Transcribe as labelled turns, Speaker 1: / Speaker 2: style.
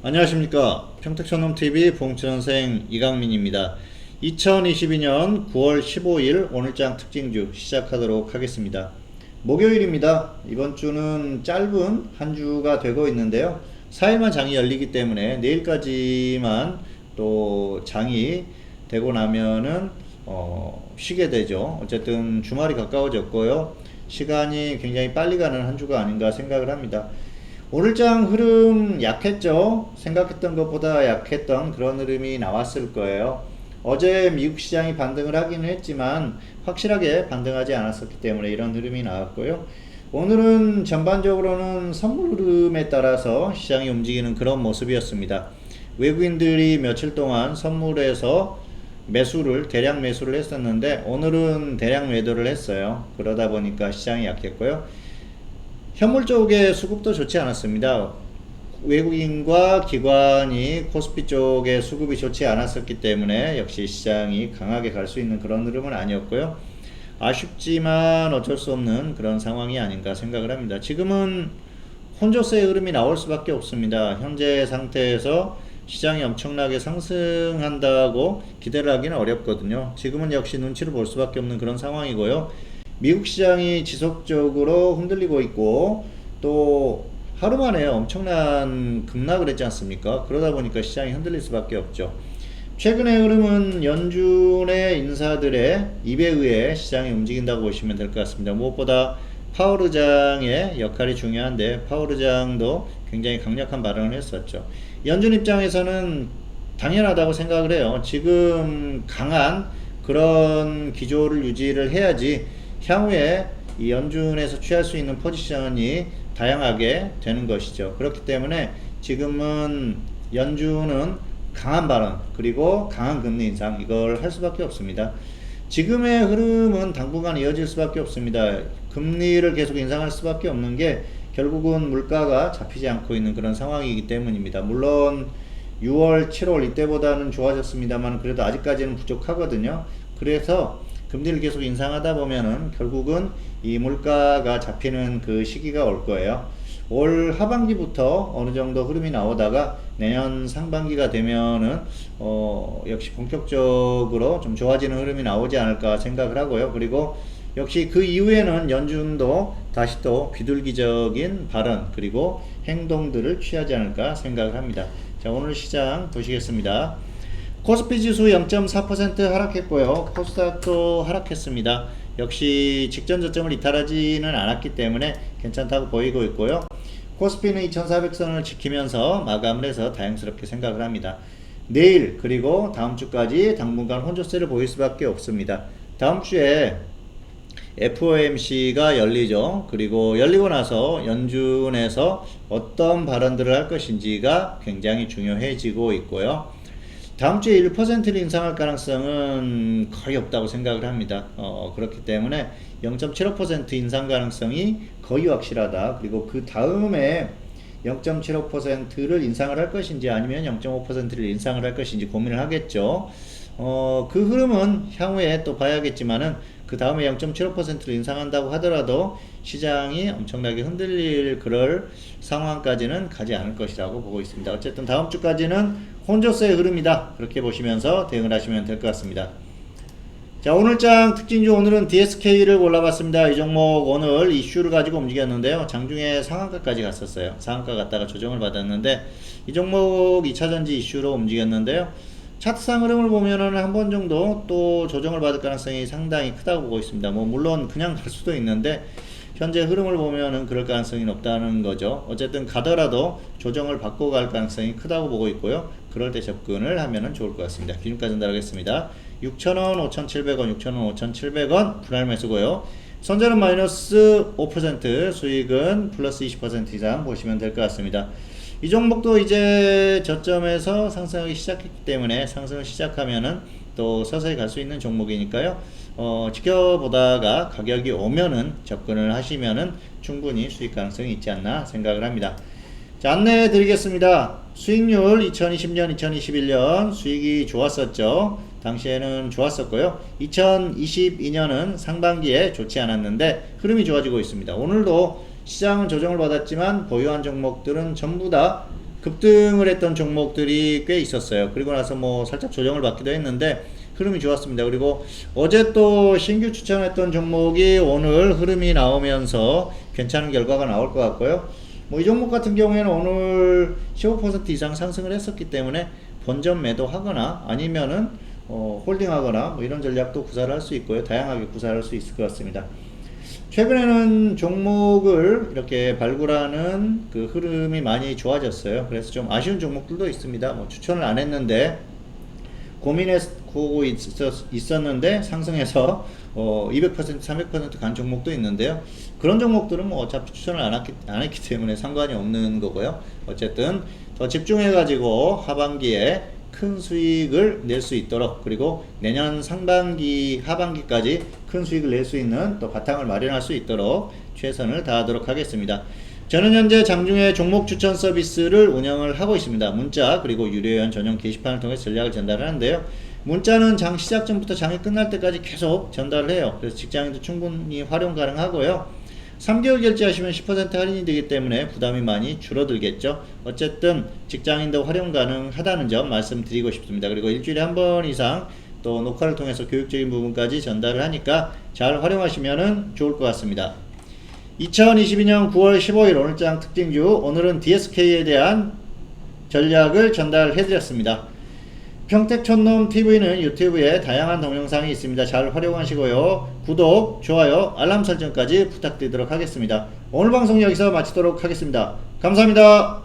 Speaker 1: 안녕하십니까. 평택천놈TV 봉천생 이강민입니다. 2022년 9월 15일 오늘장 특징주 시작하도록 하겠습니다. 목요일입니다. 이번 주는 짧은 한 주가 되고 있는데요. 4일만 장이 열리기 때문에 내일까지만 또 장이 되고 나면은 쉬게 되죠. 어쨌든 주말이 가까워졌고요. 시간이 굉장히 빨리 가는 한 주가 아닌가 생각을 합니다. 오늘장 흐름 약했죠. 생각했던 것보다 약했던 그런 흐름이 나왔을 거예요. 어제 미국 시장이 반등을 하기는 했지만 확실하게 반등하지 않았었기 때문에 이런 흐름이 나왔고요. 오늘은 전반적으로는 선물 흐름에 따라서 시장이 움직이는 그런 모습이었습니다. 외국인들이 며칠 동안 선물에서 대량 매수를 했었는데 오늘은 대량 매도를 했어요. 그러다 보니까 시장이 약했고요. 현물 쪽의 수급도 좋지 않았습니다. 외국인과 기관이 코스피 쪽의 수급이 좋지 않았었기 때문에 역시 시장이 강하게 갈 수 있는 그런 흐름은 아니었고요. 아쉽지만 어쩔 수 없는 그런 상황이 아닌가 생각을 합니다. 지금은 혼조세의 흐름이 나올 수밖에 없습니다. 현재 상태에서 시장이 엄청나게 상승한다고 기대를 하기는 어렵거든요. 지금은 역시 눈치를 볼 수밖에 없는 그런 상황이고요. 미국 시장이 지속적으로 흔들리고 있고 또 하루 만에 엄청난 급락을 했지 않습니까? 그러다 보니까 시장이 흔들릴 수밖에 없죠. 최근의 흐름은 연준의 인사들의 입에 의해 시장이 움직인다고 보시면 될 것 같습니다. 무엇보다 파월 의장의 역할이 중요한데 파월 의장도 굉장히 강력한 발언을 했었죠. 연준 입장에서는 당연하다고 생각을 해요. 지금 강한 그런 기조를 유지를 해야지 향후에 이 연준에서 취할 수 있는 포지션이 다양하게 되는 것이죠. 그렇기 때문에 지금은 연준은 강한 발언 그리고 강한 금리 인상 이걸 할 수밖에 없습니다. 지금의 흐름은 당분간 이어질 수밖에 없습니다. 금리를 계속 인상할 수밖에 없는 게 결국은 물가가 잡히지 않고 있는 그런 상황이기 때문입니다. 물론 6월, 7월 이때보다는 좋아졌습니다만 그래도 아직까지는 부족하거든요. 그래서 금리를 계속 인상하다 보면은 결국은 이 물가가 잡히는 그 시기가 올 거예요. 올 하반기부터 어느 정도 흐름이 나오다가 내년 상반기가 되면은 역시 본격적으로 좀 좋아지는 흐름이 나오지 않을까 생각을 하고요. 그리고 역시 그 이후에는 연준도 다시 또 비둘기적인 발언 그리고 행동들을 취하지 않을까 생각을 합니다. 자, 오늘 시장 보시겠습니다. 코스피 지수 0.4% 하락했고요. 코스닥도 하락했습니다. 역시 직전 저점을 이탈하지는 않았기 때문에 괜찮다고 보이고 있고요. 코스피는 2400선을 지키면서 마감을 해서 다행스럽게 생각을 합니다. 내일 그리고 다음 주까지 당분간 혼조세를 보일 수밖에 없습니다. 다음 주에 FOMC가 열리죠. 그리고 열리고 나서 연준에서 어떤 발언들을 할 것인지가 굉장히 중요해지고 있고요. 다음 주에 1%를 인상할 가능성은 거의 없다고 생각을 합니다. 그렇기 때문에 0.75% 인상 가능성이 거의 확실하다. 그리고 그 다음에 0.75%를 인상을 할 것인지 아니면 0.5%를 인상을 할 것인지 고민을 하겠죠. 그 흐름은 향후에 또 봐야겠지만은 그 다음에 0.75%를 인상한다고 하더라도 시장이 엄청나게 흔들릴 그럴 상황까지는 가지 않을 것이라고 보고 있습니다. 어쨌든 다음 주까지는 혼조세의 흐름이다. 그렇게 보시면서 대응을 하시면 될 것 같습니다. 자, 오늘장 특징주 오늘은 DSK를 골라봤습니다. 이 종목 오늘 이슈를 가지고 움직였는데요. 장중에 상한가까지 갔었어요. 상한가 갔다가 조정을 받았는데 이 종목 2차전지 이슈로 움직였는데요. 차트상 흐름을 보면은 한 번 정도 또 조정을 받을 가능성이 상당히 크다고 보고 있습니다. 물론 그냥 갈 수도 있는데 현재 흐름을 보면은 그럴 가능성이 높다는 거죠. 어쨌든 가더라도 조정을 받고 갈 가능성이 크다고 보고 있고요. 그럴 때 접근을 하면은 좋을 것 같습니다. 기준가 전달하겠습니다. 6,000원, 5,700원, 6,000원, 5,700원 분할 매수고요. 선전은 마이너스 5%, 수익은 플러스 20% 이상 보시면 될 것 같습니다. 이 종목도 이제 저점에서 상승하기 시작했기 때문에 상승을 시작하면은 또 서서히 갈 수 있는 종목이니까요. 지켜보다가 가격이 오면은 접근을 하시면은 충분히 수익 가능성이 있지 않나 생각을 합니다. 자, 안내해 드리겠습니다. 수익률 2020년, 2021년 수익이 좋았었죠. 당시에는 좋았었고요. 2022년은 상반기에 좋지 않았는데 흐름이 좋아지고 있습니다. 오늘도 시장은 조정을 받았지만 보유한 종목들은 전부 다 급등을 했던 종목들이 꽤 있었어요. 그리고 나서 뭐 살짝 조정을 받기도 했는데 흐름이 좋았습니다. 그리고 어제 또 신규 추천했던 종목이 오늘 흐름이 나오면서 괜찮은 결과가 나올 것 같고요. 뭐 이 종목 같은 경우에는 오늘 15% 이상 상승을 했었기 때문에 본전 매도하거나 아니면은 홀딩하거나 뭐 이런 전략도 구사를 할 수 있고요. 다양하게 구사를 할 수 있을 것 같습니다. 최근에는 종목을 이렇게 발굴하는 그 흐름이 많이 좋아졌어요. 그래서 좀 아쉬운 종목들도 있습니다. 뭐 추천을 안 했는데 고민하고 있었는데 상승해서 200% 300% 간 종목도 있는데요. 그런 종목들은 뭐 어차피 추천을 안 했기 때문에 상관이 없는 거고요. 어쨌든 더 집중해 가지고 하반기에 큰 수익을 낼 수 있도록, 그리고 내년 상반기 하반기까지 큰 수익을 낼 수 있는 또 바탕을 마련할 수 있도록 최선을 다하도록 하겠습니다. 저는 현재 장중에 종목 추천 서비스를 운영을 하고 있습니다. 문자 그리고 유료회원 전용 게시판을 통해 전략을 전달하는데요. 문자는 장 시작 전부터 장이 끝날 때까지 계속 전달을 해요. 그래서 직장인도 충분히 활용 가능하고요. 3개월 결제하시면 10% 할인이 되기 때문에 부담이 많이 줄어들겠죠. 어쨌든 직장인도 활용 가능하다는 점 말씀드리고 싶습니다. 그리고 일주일에 한 번 이상 또 녹화를 통해서 교육적인 부분까지 전달을 하니까 잘 활용하시면 좋을 것 같습니다. 2022년 9월 15일 오늘장 특징주, 오늘은 DSK에 대한 전략을 전달해드렸습니다. 평택촌놈TV는 유튜브에 다양한 동영상이 있습니다. 잘 활용하시고요. 구독, 좋아요, 알람 설정까지 부탁드리도록 하겠습니다. 오늘 방송 여기서 마치도록 하겠습니다. 감사합니다.